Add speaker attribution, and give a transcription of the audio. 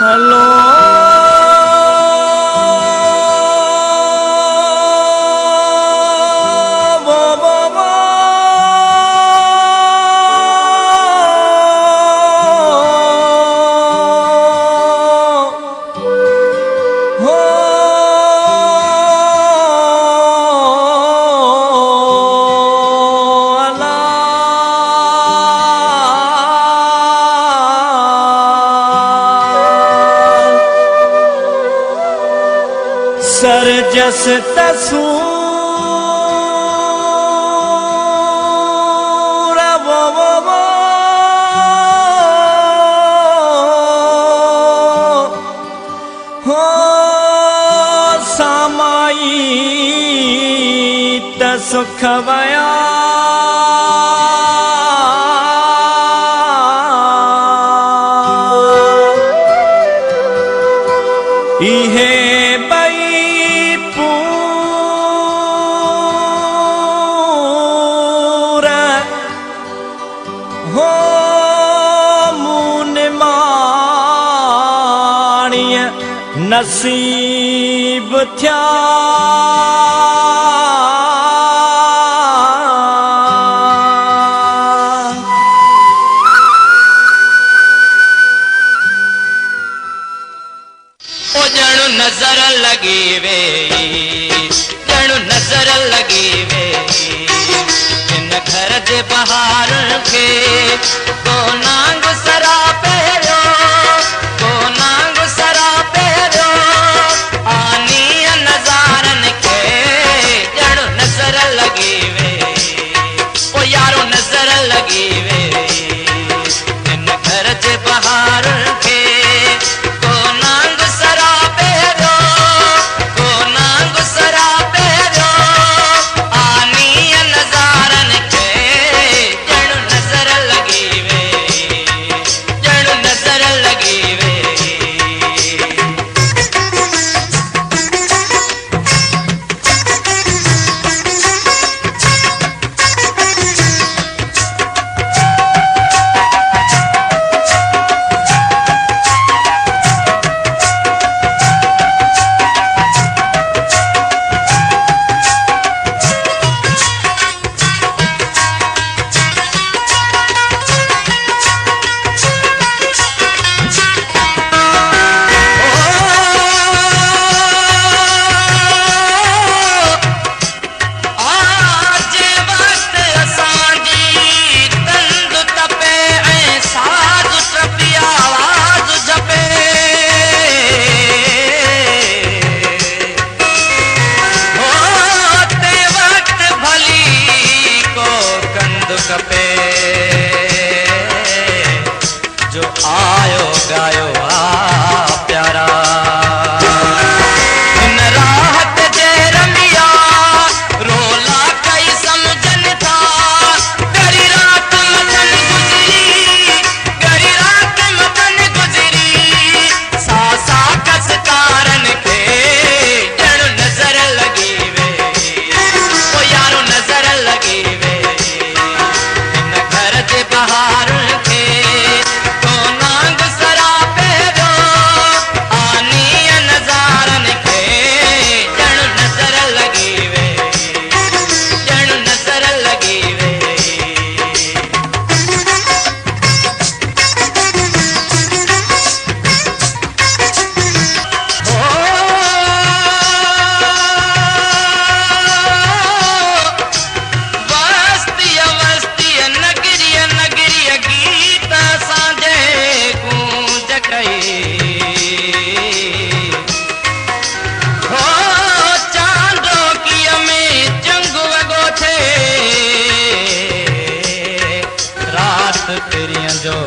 Speaker 1: हलो सरजस तसूर हो सामाई तसुख वया इहे हो मून माणिय नसीब थया
Speaker 2: ओ जणु नजर लगी वे जणु नजर लगी वे इन घर जे बहार के को नांग सरा पहरो को नांग सरा पहरो आनी नजारन के जणु नजर लगी वे ओ यारो नजर लगी वे इन घर जे बहार के को नांग सरा पहरो को नांग सरा पहरो आनी नजारन के जणु नजर लगी वे जणु नजर लगी वे जो आयो गायो आ प्यारा इन राहत जे रमिया रोला कई समझन था गरी रात मथन गुजरी गरी रात मथन गुजरी सासा कस कारन के जणु नजर लगी वे ओ यारो नजर लगी वे इन घर जे बहार के को नांग सरा पहरो आनी नजारन के जणु नजर लगी वे जणु नजर लगी वे वस्तिय वस्तिय नगरिय नगरिय गीत सांझे गूंज गई हो चांदो की में जंगु वगो थे रात तेरिया जो